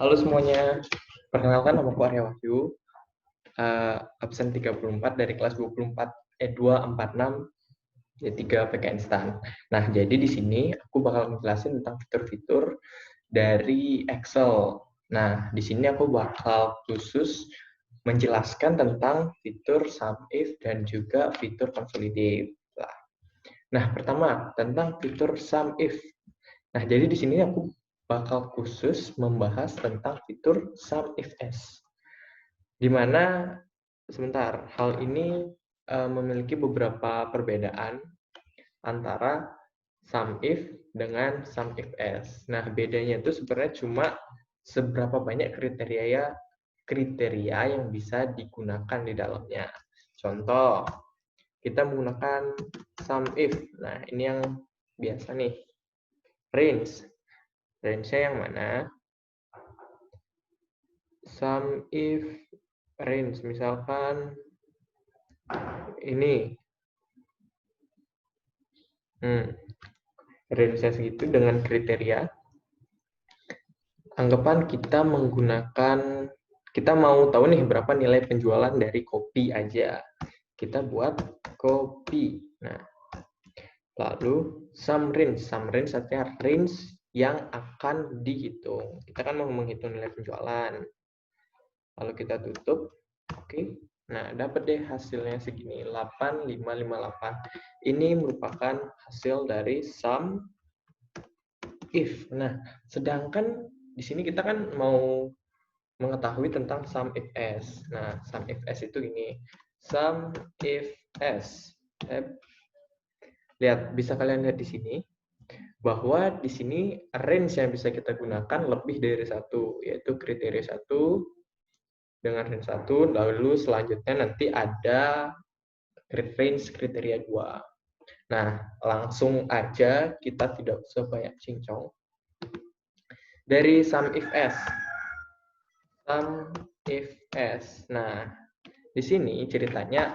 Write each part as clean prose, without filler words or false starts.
Halo semuanya, perkenalkan nama aku Arya Wahyu, absen 34 dari kelas 246 D3 PKN STAN. Nah, jadi di sini aku bakal menjelaskan tentang fitur-fitur dari Excel. Nah, di sini aku bakal khusus menjelaskan tentang fitur SUMIF dan juga fitur consolidate. Nah, pertama tentang fitur SUMIF. Nah, jadi di sini aku bakal khusus membahas tentang fitur SUMIFS. Di mana sebentar, hal ini memiliki beberapa perbedaan antara SUMIF dengan SUMIFS. Nah, bedanya itu sebenarnya cuma seberapa banyak kriteria yang bisa digunakan di dalamnya. Contoh, kita menggunakan SUMIF. Nah, ini yang biasa nih. Range. Range-nya yang mana? SUMIF range, misalkan ini. Range-nya segitu dengan kriteria. Anggapan kita mau tahu nih berapa nilai penjualan dari kopi aja. Kita buat kopi. Nah, lalu sum range artinya range yang akan dihitung. Kita kan mau menghitung nilai penjualan. Lalu kita tutup. Oke. Nah, dapat deh hasilnya segini, 8558. Ini merupakan hasil dari sum if. Nah, sedangkan di sini kita kan mau mengetahui tentang sum if s. Nah, sum if s itu ini. Sum if s. Lihat, bisa kalian lihat di sini bahwa di sini range yang bisa kita gunakan lebih dari satu, yaitu kriteria satu dengan range satu, lalu selanjutnya nanti ada range kriteria 2. Nah, langsung aja kita tidak usah banyak cincong. Dari sum if s. Sum if s. Nah, di sini ceritanya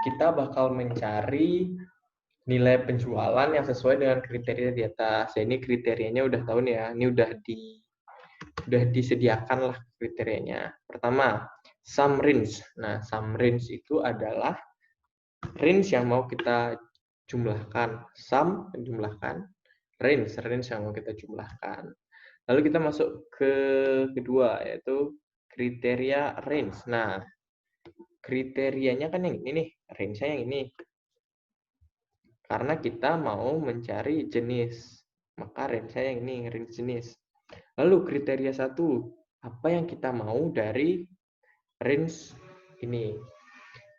kita bakal mencari nilai penjualan yang sesuai dengan kriteria di atas. Ya, ini kriterianya udah tahu nih ya. Ini udah disediakan lah kriterianya. Pertama, sum range. Nah, sum range itu adalah range yang mau kita jumlahkan. Sum jumlahkan, range yang mau kita jumlahkan. Lalu kita masuk ke kedua, yaitu kriteria range. Nah, kriterianya kan yang ini nih, range-nya yang ini. Karena kita mau mencari jenis, maka range-nya yang ini, range jenis. Lalu kriteria satu, apa yang kita mau dari range ini?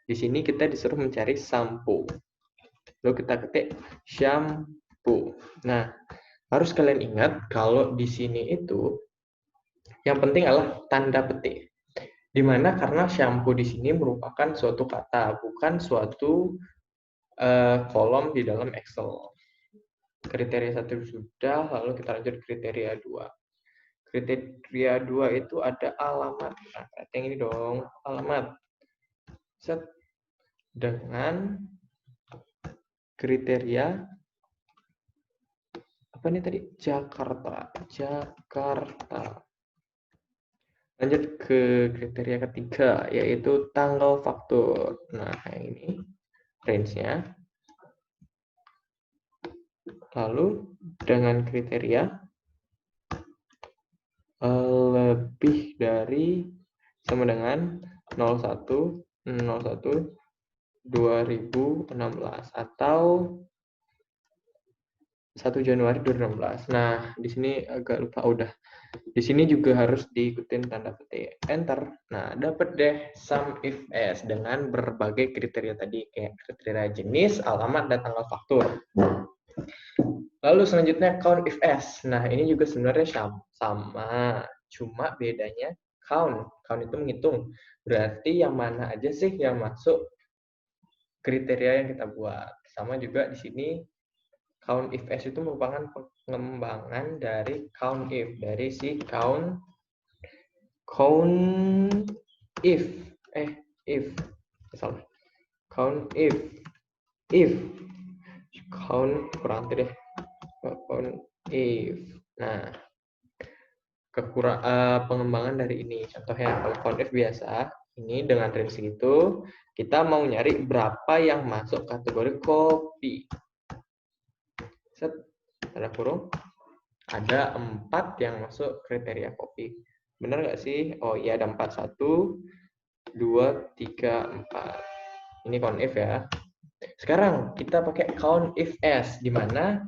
Di sini kita disuruh mencari shampoo. Lalu kita ketik shampoo. Nah, harus kalian ingat kalau di sini itu yang penting adalah tanda petik. Di mana karena shampoo di sini merupakan suatu kata, bukan suatu kolom di dalam Excel. Kriteria satu sudah, lalu kita lanjut kriteria 2. Kriteria 2 itu ada alamat. Nah, yang ini dong, alamat. Set. Dengan kriteria apa nih tadi? Jakarta. Lanjut ke kriteria ketiga, yaitu tanggal faktur. Nah, yang ini range-nya. Lalu dengan kriteria lebih dari sama dengan 01 2016 atau 1 Januari 2016. Nah, di sini agak lupa udah. Di sini juga harus diikutin tanda petik enter. Nah, dapat deh sum if s dengan berbagai kriteria tadi kayak kriteria jenis, alamat, dan tanggal faktur. Lalu selanjutnya count if s. Nah, ini juga sebenarnya sama, cuma bedanya count. Count itu menghitung. Berarti yang mana aja sih yang masuk kriteria yang kita buat. Sama juga di sini count if s itu merupakan pengembangan dari count if, dari si count if salah, count if count kurang deh, count if. Nah, pengembangan dari ini. Contohnya kalau conif biasa, ini dengan range itu kita mau nyari berapa yang masuk kategori kopi. Set, tanda kurung. Ada 4 yang masuk kriteria kopi. Benar nggak sih? Oh iya, ada 4. 1, 2, 3, 4. Ini COUNTIF ya. Sekarang kita pakai COUNTIF-S, di mana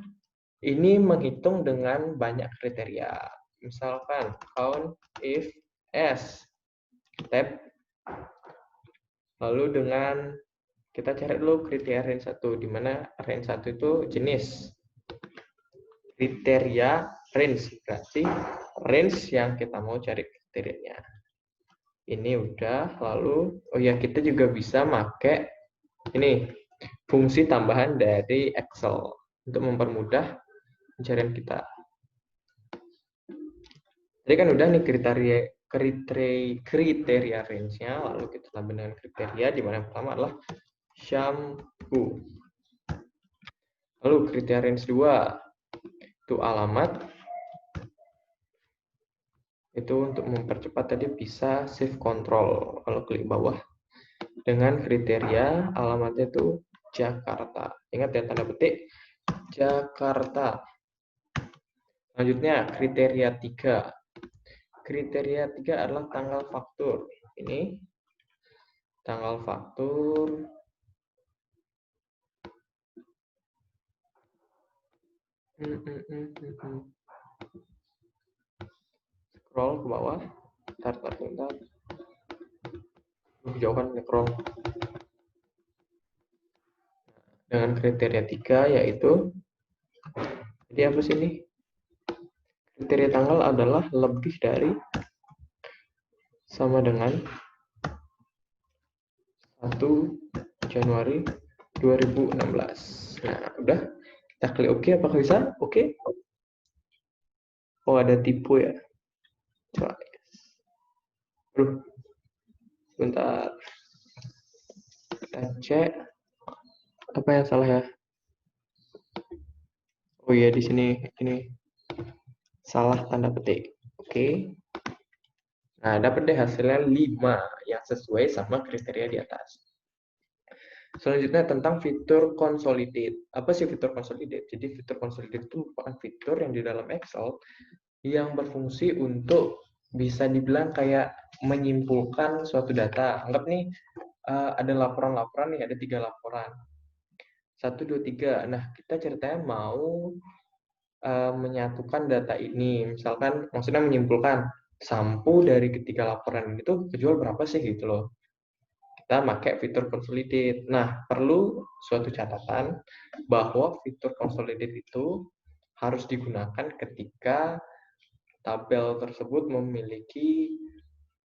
ini menghitung dengan banyak kriteria. Misalkan COUNTIF-S, tab, lalu dengan kita cari dulu kriteria range 1, di mana range 1 itu jenis. Kriteria range, berarti range yang kita mau cari kriterianya. Ini udah, lalu oh ya, kita juga bisa pakai ini fungsi tambahan dari Excel untuk mempermudah pencarian kita. Tadi kan udah nih kriteria range-nya, lalu kita tambah dengan kriteria, di mana yang pertama adalah shampoo. Lalu kriteria range 2 itu alamat. Itu untuk mempercepat tadi bisa shift control kalau klik bawah dengan kriteria alamatnya itu Jakarta. Ingat ya, tanda petik Jakarta. Selanjutnya kriteria 3. Kriteria 3 adalah tanggal faktur. Ini tanggal faktur. Scroll ke bawah. Bentar. Jauhan scroll. Dengan kriteria 3 yaitu, jadi apa sih ini? Kriteria tanggal adalah lebih dari sama dengan 1 Januari 2016. Nah, udah. Kita klik OK, apakah bisa? Oke. Oh, ada tipu ya. Coba. Aduh. Bentar. Kita cek. Apa yang salah ya? Oh iya, di sini ini salah tanda petik. Oke. Nah, dapat deh hasilnya 5 yang sesuai sama kriteria di atas. Selanjutnya tentang fitur consolidate. Apa sih fitur consolidate? Jadi fitur consolidate itu merupakan fitur yang di dalam Excel yang berfungsi untuk bisa dibilang kayak menyimpulkan suatu data. Anggap nih ada laporan-laporan nih, ada 3 laporan. 1, 2, 3. Nah, kita ceritanya mau menyatukan data ini. Misalkan maksudnya menyimpulkan sampo dari ketiga laporan itu kejual berapa sih gitu loh. Kita pakai fitur consolidate. Nah, perlu suatu catatan bahwa fitur consolidate itu harus digunakan ketika tabel tersebut memiliki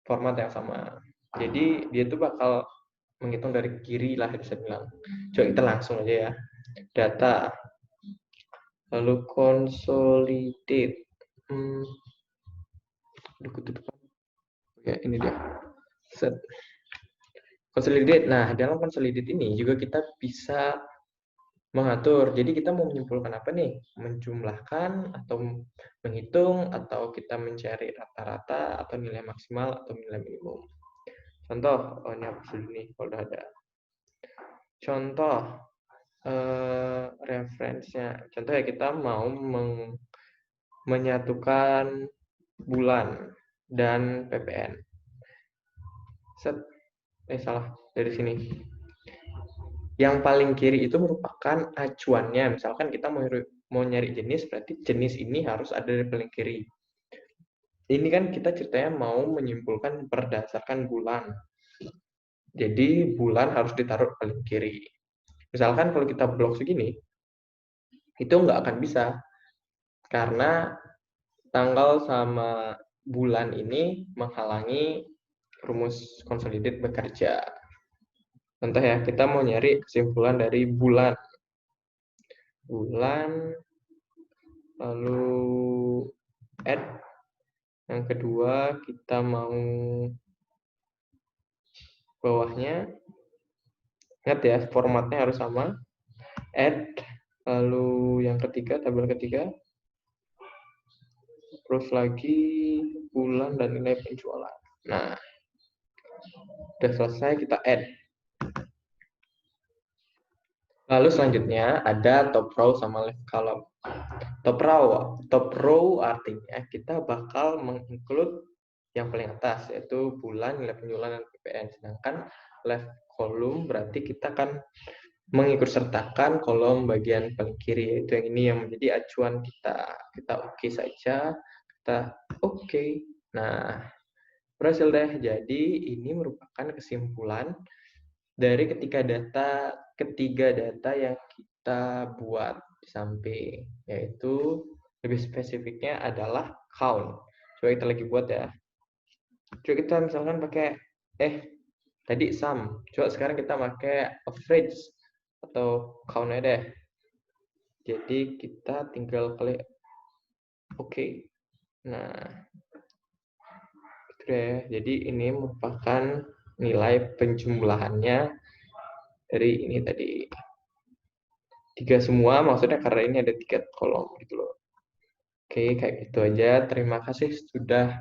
format yang sama. Jadi, dia itu bakal menghitung dari kiri lah, bisa bilang. Coba kita langsung aja ya. Data. Lalu consolidate. Ya, ini dia. Set. Consolidate. Nah, dalam consolidate ini juga kita bisa mengatur. Jadi kita mau menyimpulkan apa nih? Menjumlahkan atau menghitung atau kita mencari rata-rata atau nilai maksimal atau nilai minimum. Contoh, oh ini apa dulu nih kalau udah ada. Contoh referensinya. Contoh ya, kita mau menyatukan bulan dan PPN. Set. Salah dari sini. Yang paling kiri itu merupakan acuannya. Misalkan kita mau nyari jenis, berarti jenis ini harus ada di paling kiri. Ini kan kita ceritanya mau menyimpulkan berdasarkan bulan. Jadi bulan harus ditaruh paling kiri. Misalkan kalau kita blok segini, itu nggak akan bisa. Karena tanggal sama bulan ini menghalangi rumus consolidate bekerja. Contoh ya, kita mau nyari kesimpulan dari bulan. Lalu add. Yang kedua, kita mau bawahnya. Ingat ya, formatnya harus sama. Add. Lalu yang ketiga, tabel ketiga. terus lagi bulan dan nilai penjualan. Nah, udah selesai, kita add. Lalu selanjutnya ada top row sama left column. Top row artinya kita bakal menginclude yang paling atas, yaitu bulan, nilai penjualan, dan PPN. Sedangkan left column berarti kita akan mengikut sertakan kolom bagian paling kiri, yaitu yang ini yang menjadi acuan kita. Kita oke saja, kita oke. Nah, berhasil deh. Jadi ini merupakan kesimpulan dari ketiga data yang kita buat di samping, yaitu lebih spesifiknya adalah count. Coba kita lagi buat ya. Coba kita misalkan pakai tadi sum. Coba sekarang kita pakai average atau count aja deh. Jadi kita tinggal klik oke. Nah, gitu deh. Jadi ini merupakan nilai penjumlahannya dari ini tadi. 3 semua, maksudnya karena ini ada 3 kolom gitu loh. Oke, kayak gitu aja. Terima kasih sudah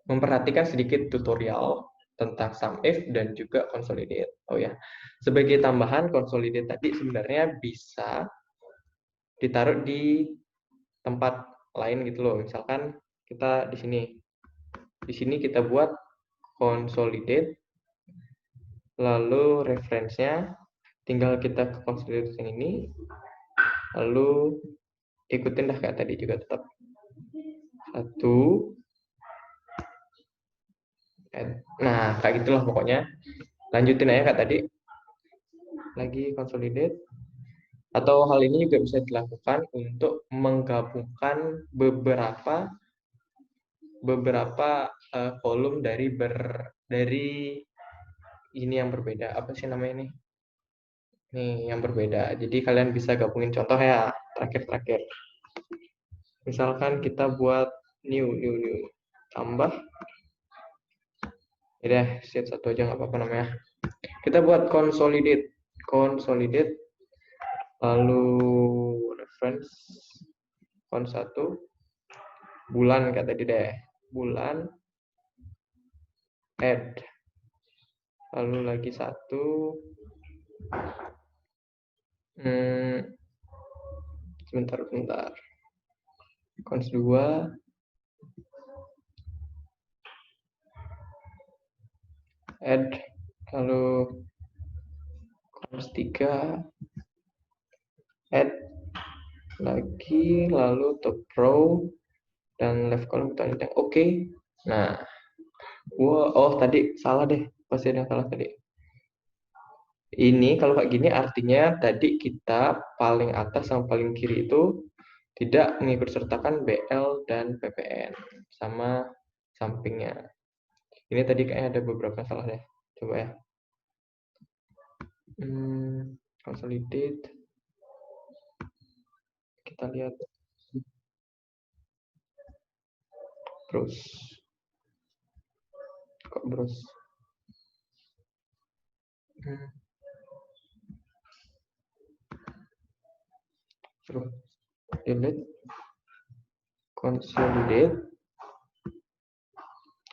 memperhatikan sedikit tutorial tentang SUMIF dan juga consolidate. Oh ya, sebagai tambahan, consolidate tadi sebenarnya bisa ditaruh di tempat lain gitu loh. Misalkan kita di sini. Di sini kita buat consolidate, lalu referensinya tinggal kita ke consolidate yang ini, lalu ikutin dah kayak tadi juga tetap. 1. Nah, kayak gitulah pokoknya. Lanjutin aja kayak tadi. Lagi consolidate. Atau hal ini juga bisa dilakukan untuk menggabungkan beberapa kolom dari ini yang berbeda. Apa sih namanya ini? Nih, yang berbeda. Jadi kalian bisa gabungin contoh ya, terakhir. Misalkan kita buat new. Tambah. Ya deh, set 1 aja nggak apa-apa namanya. Kita buat consolidate, lalu reference font 1, bulan kayak tadi deh, bulan, add, lalu lagi 1, sebentar, cons 2, add, lalu cons 3, add lagi, lalu top row dan left column kita index. Oke. Nah, tadi salah deh, pasti ada yang salah tadi. Ini kalau kayak gini artinya tadi kita paling atas sama paling kiri itu tidak mengikut sertakan BL dan PPN sama sampingnya. Ini tadi kayaknya ada beberapa salah deh. Coba ya. Consolidate. Kita lihat. Terus. Kok terus? Terus. Delete. Consolidate.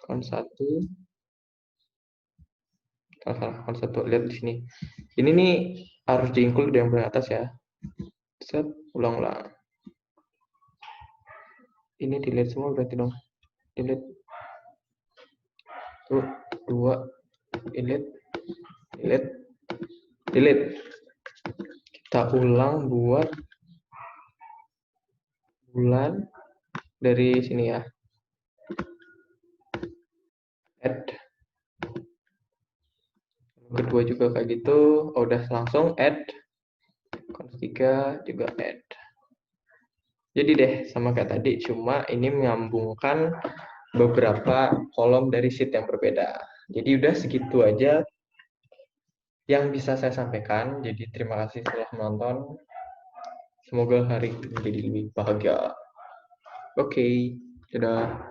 Cons 1. Cons 1. Lihat di sini. Ini nih harus di-include yang paling atas ya. Set. Ulang-ulang. Ini delete semua berarti dong. Delete. 2. Delete. Kita ulang buat bulan dari sini ya. Add. Kedua juga kayak gitu. Udah langsung add. Cons 3 juga add. Jadi deh sama kayak tadi, cuma ini menyambungkan beberapa kolom dari sheet yang berbeda. Jadi udah segitu aja yang bisa saya sampaikan. Jadi terima kasih telah menonton. Semoga hari ini menjadi lebih bahagia. Oke, dadah.